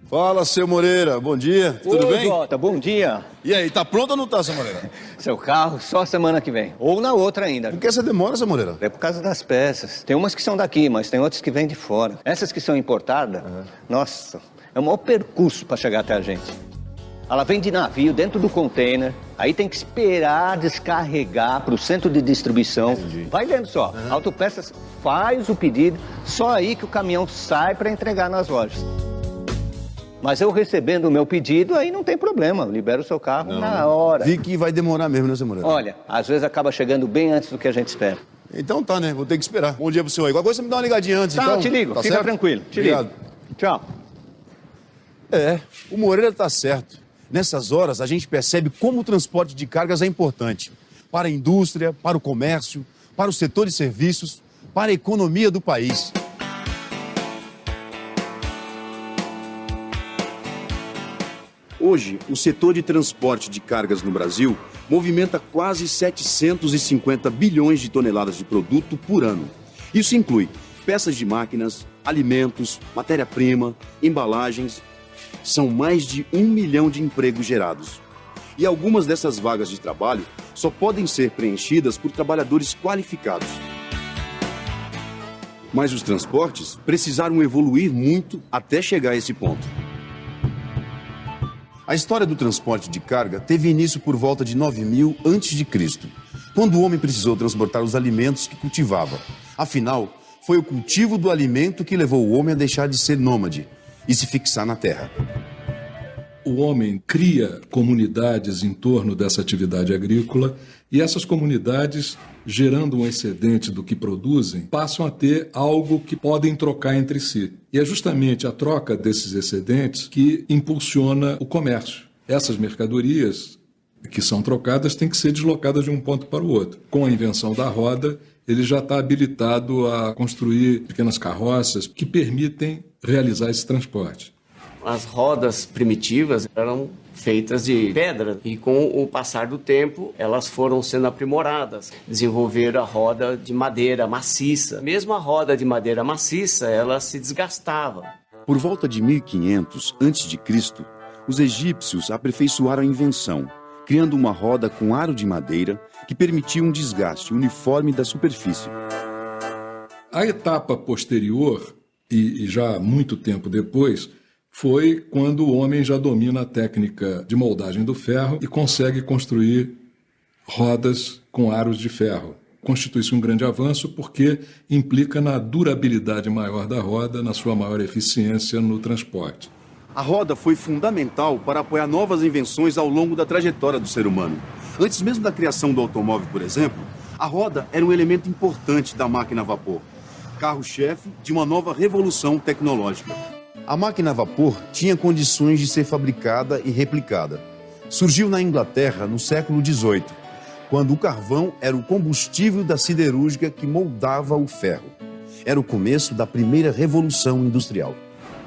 Fala, seu Moreira. Bom dia. Tudo bem? Jota, bom dia. E aí, tá pronto ou não tá, seu Moreira? Seu carro só semana que vem. Ou na outra ainda. Por que essa demora, seu Moreira? É por causa das peças. Tem umas que são daqui, mas tem outras que vêm de fora. Essas que são importadas, nossa, é o maior percurso para chegar até a gente. Ela vem de navio dentro do container, aí tem que esperar descarregar para o centro de distribuição. Entendi. Vai vendo só, Autopeças faz o pedido, só aí que o caminhão sai para entregar nas lojas. Mas eu recebendo o meu pedido, aí não tem problema, eu libero o seu carro na hora. Vi que vai demorar mesmo, né, seu Moreira? Olha, às vezes acaba chegando bem antes do que a gente espera. Então tá, né? Vou ter que esperar. Bom dia pro senhor aí. Qualquer coisa você me dá uma ligadinha antes, Tá, então. eu te ligo, Tá fica certo? tranquilo. Te Obrigado. ligo. Tchau. É, o Moreira tá certo. Nessas horas, a gente percebe como o transporte de cargas é importante. Para a indústria, para o comércio, para o setor de serviços, para a economia do país. Hoje, o setor de transporte de cargas no Brasil movimenta quase 750 bilhões de toneladas de produto por ano. Isso inclui peças de máquinas, alimentos, matéria-prima, embalagens. São mais de 1 milhão de empregos gerados. E algumas dessas vagas de trabalho só podem ser preenchidas por trabalhadores qualificados. Mas os transportes precisaram evoluir muito até chegar a esse ponto. A história do transporte de carga teve início por volta de 9000 a.C., quando o homem precisou transportar os alimentos que cultivava. Afinal, foi o cultivo do alimento que levou o homem a deixar de ser nômade e se fixar na terra. O homem cria comunidades em torno dessa atividade agrícola e essas comunidades, gerando um excedente do que produzem, passam a ter algo que podem trocar entre si. E é justamente a troca desses excedentes que impulsiona o comércio. Essas mercadorias que são trocadas têm que ser deslocadas de um ponto para o outro. Com a invenção da roda, ele já está habilitado a construir pequenas carroças que permitem realizar esse transporte. As rodas primitivas eram feitas de pedra e com o passar do tempo elas foram sendo aprimoradas. Desenvolveram a roda de madeira maciça. Mesmo a roda de madeira maciça, ela se desgastava. Por volta de 1500 a.C., os egípcios aperfeiçoaram a invenção, criando uma roda com aro de madeira que permitia um desgaste uniforme da superfície. A etapa posterior, e já muito tempo depois, foi quando o homem já domina a técnica de moldagem do ferro e consegue construir rodas com aros de ferro. Constitui-se um grande avanço porque implica na durabilidade maior da roda, na sua maior eficiência no transporte. A roda foi fundamental para apoiar novas invenções ao longo da trajetória do ser humano. Antes mesmo da criação do automóvel, por exemplo, a roda era um elemento importante da máquina a vapor, carro-chefe de uma nova revolução tecnológica. A máquina a vapor tinha condições de ser fabricada e replicada. Surgiu na Inglaterra no século XVIII, quando o carvão era o combustível da siderúrgica que moldava o ferro. Era o começo da primeira revolução industrial.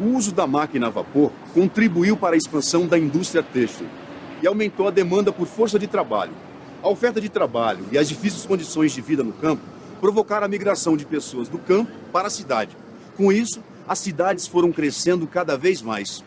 O uso da máquina a vapor contribuiu para a expansão da indústria têxtil e aumentou a demanda por força de trabalho. A oferta de trabalho e as difíceis condições de vida no campo provocaram a migração de pessoas do campo para a cidade. Com isso, as cidades foram crescendo cada vez mais.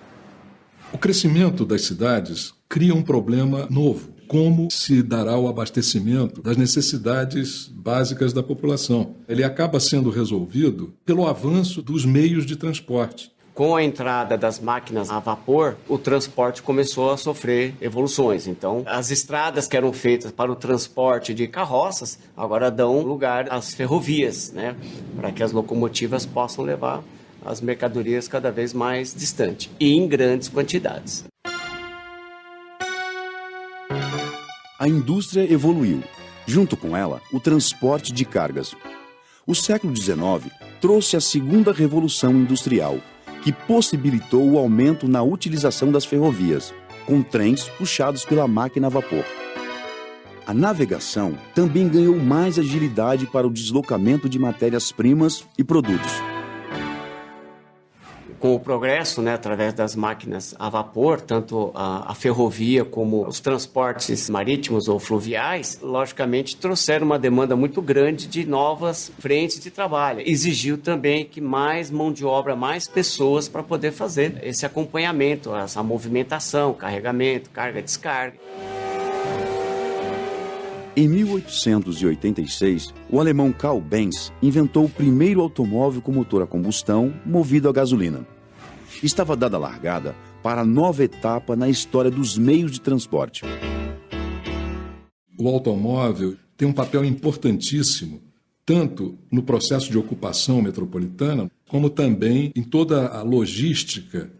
O crescimento das cidades cria um problema novo. Como se dará o abastecimento das necessidades básicas da população? Ele acaba sendo resolvido pelo avanço dos meios de transporte. Com a entrada das máquinas a vapor, o transporte começou a sofrer evoluções. Então, as estradas que eram feitas para o transporte de carroças agora dão lugar às ferrovias, né? Para que as locomotivas possam levar as mercadorias cada vez mais distante e em grandes quantidades. A indústria evoluiu. Junto com ela, o transporte de cargas. O século XIX trouxe a segunda revolução industrial, que possibilitou o aumento na utilização das ferrovias, com trens puxados pela máquina a vapor. A navegação também ganhou mais agilidade para o deslocamento de matérias-primas e produtos. Com o progresso, né, através das máquinas a vapor, tanto a ferrovia como os transportes marítimos ou fluviais, logicamente trouxeram uma demanda muito grande de novas frentes de trabalho. Exigiu também que mais mão de obra, mais pessoas para poder fazer esse acompanhamento, essa movimentação, carregamento, carga, descarga. Em 1886, o alemão Karl Benz inventou o primeiro automóvel com motor a combustão movido a gasolina. Estava dada a largada para a nova etapa na história dos meios de transporte. O automóvel tem um papel importantíssimo, tanto no processo de ocupação metropolitana, como também em toda a logística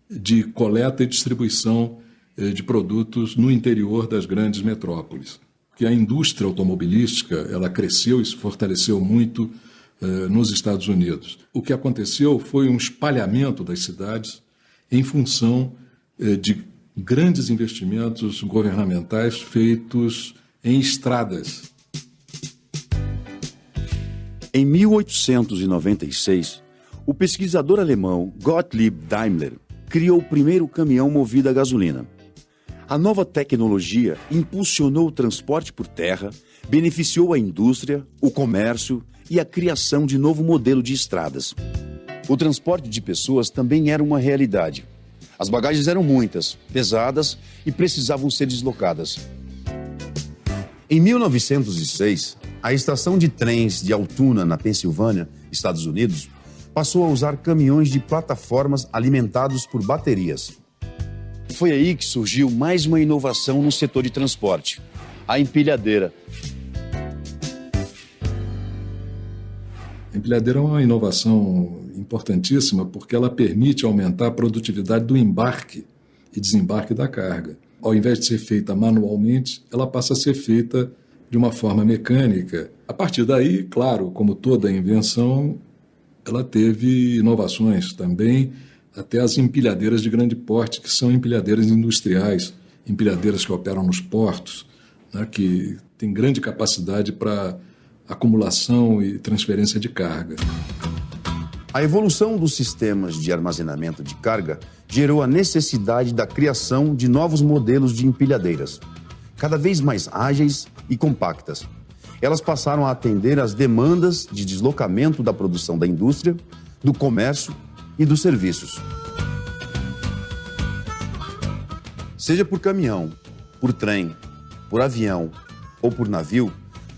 de coleta e distribuição de produtos no interior das grandes metrópoles. Porque a indústria automobilística ela cresceu e se fortaleceu muito nos Estados Unidos. O que aconteceu foi um espalhamento das cidades em função de grandes investimentos governamentais feitos em estradas. Em 1896, o pesquisador alemão Gottlieb Daimler criou o primeiro caminhão movido a gasolina. A nova tecnologia impulsionou o transporte por terra, beneficiou a indústria, o comércio e a criação de novo modelo de estradas. O transporte de pessoas também era uma realidade. As bagagens eram muitas, pesadas e precisavam ser deslocadas. Em 1906, a estação de trens de Altoona, na Pensilvânia, Estados Unidos, passou a usar caminhões de plataformas alimentados por baterias. Foi aí que surgiu mais uma inovação no setor de transporte, a empilhadeira. A empilhadeira é uma inovação importantíssima porque ela permite aumentar a produtividade do embarque e desembarque da carga. Ao invés de ser feita manualmente, ela passa a ser feita de uma forma mecânica. A partir daí, claro, como toda invenção, ela teve inovações também, até as empilhadeiras de grande porte, que são empilhadeiras industriais, empilhadeiras que operam nos portos, né, que têm grande capacidade para acumulação e transferência de carga. A evolução dos sistemas de armazenamento de carga gerou a necessidade da criação de novos modelos de empilhadeiras, cada vez mais ágeis e compactas. Elas passaram a atender às demandas de deslocamento da produção da indústria, do comércio e dos serviços. Seja por caminhão, por trem, por avião ou por navio,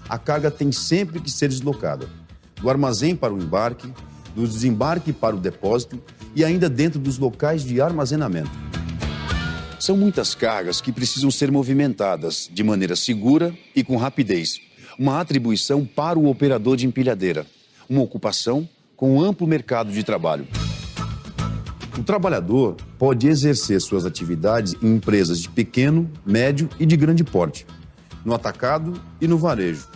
a carga tem sempre que ser deslocada, do armazém para o embarque, do desembarque para o depósito e ainda dentro dos locais de armazenamento. São muitas cargas que precisam ser movimentadas de maneira segura e com rapidez. Uma atribuição para o operador de empilhadeira, uma ocupação com amplo mercado de trabalho. O trabalhador pode exercer suas atividades em empresas de pequeno, médio e de grande porte, no atacado e no varejo.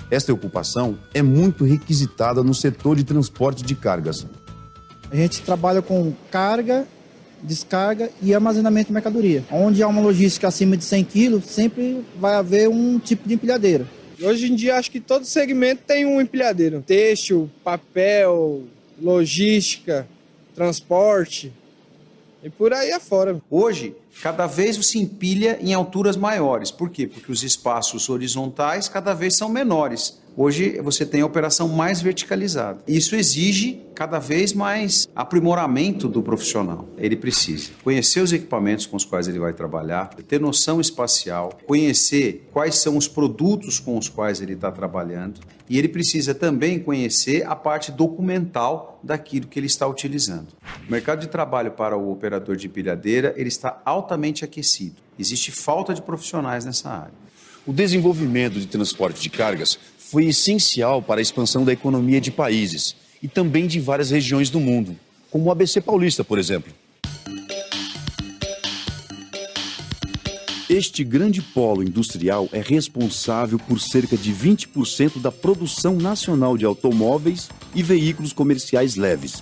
Esta ocupação é muito requisitada no setor de transporte de cargas. A gente trabalha com carga, descarga e armazenamento de mercadoria. Onde há uma logística acima de 100 quilos, sempre vai haver um tipo de empilhadeira. Hoje em dia, acho que todo segmento tem um empilhadeiro. Têxtil, papel, logística, transporte e por aí afora. Hoje, cada vez se empilha em alturas maiores. Por quê? Porque os espaços horizontais cada vez são menores. Hoje você tem a operação mais verticalizada. Isso exige cada vez mais aprimoramento do profissional. Ele precisa conhecer os equipamentos com os quais ele vai trabalhar, ter noção espacial, conhecer quais são os produtos com os quais ele está trabalhando e ele precisa também conhecer a parte documental daquilo que ele está utilizando. O mercado de trabalho para o operador de empilhadeira ele está altamente aquecido. Existe falta de profissionais nessa área. O desenvolvimento de transporte de cargas foi essencial para a expansão da economia de países e também de várias regiões do mundo, como o ABC Paulista, por exemplo. Este grande polo industrial é responsável por cerca de 20% da produção nacional de automóveis e veículos comerciais leves.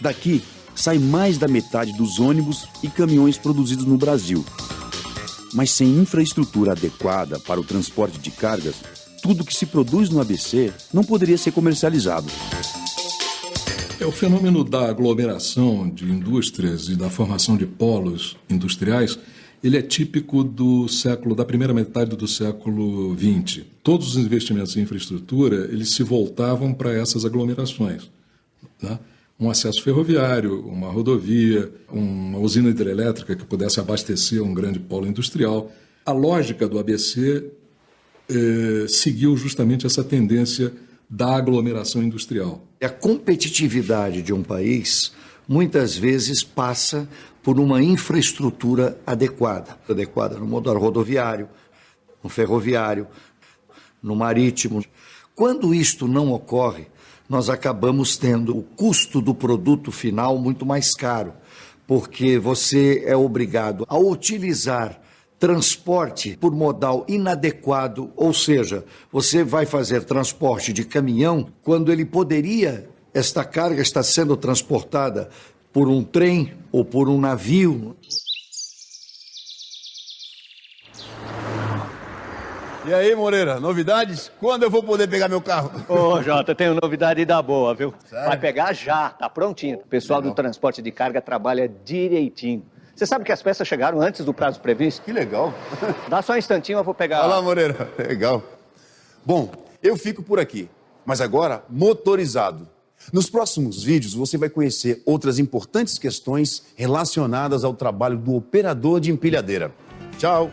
Daqui sai mais da metade dos ônibus e caminhões produzidos no Brasil. Mas sem infraestrutura adequada para o transporte de cargas, tudo que se produz no ABC não poderia ser comercializado. O fenômeno da aglomeração de indústrias e da formação de polos industriais, ele é típico da primeira metade do século XX. Todos os investimentos em infraestrutura, eles se voltavam para essas aglomerações, né? Um acesso ferroviário, uma rodovia, uma usina hidrelétrica que pudesse abastecer um grande polo industrial. A lógica do ABC seguiu justamente essa tendência da aglomeração industrial. A competitividade de um país muitas vezes passa por uma infraestrutura adequada no modo rodoviário, no ferroviário, no marítimo. Quando isto não ocorre, nós acabamos tendo o custo do produto final muito mais caro, porque você é obrigado a utilizar transporte por modal inadequado, ou seja, você vai fazer transporte de caminhão quando esta carga está sendo transportada por um trem ou por um navio. E aí, Moreira, novidades? Quando eu vou poder pegar meu carro? Ô, Jota, tenho novidade da boa, viu? Sério? Vai pegar já, tá prontinho. O pessoal do transporte de carga trabalha direitinho. Você sabe que as peças chegaram antes do prazo previsto? Que legal. Dá só um instantinho, eu vou pegar... Olha lá, Moreira, legal. Bom, eu fico por aqui, mas agora motorizado. Nos próximos vídeos você vai conhecer outras importantes questões relacionadas ao trabalho do operador de empilhadeira. Tchau!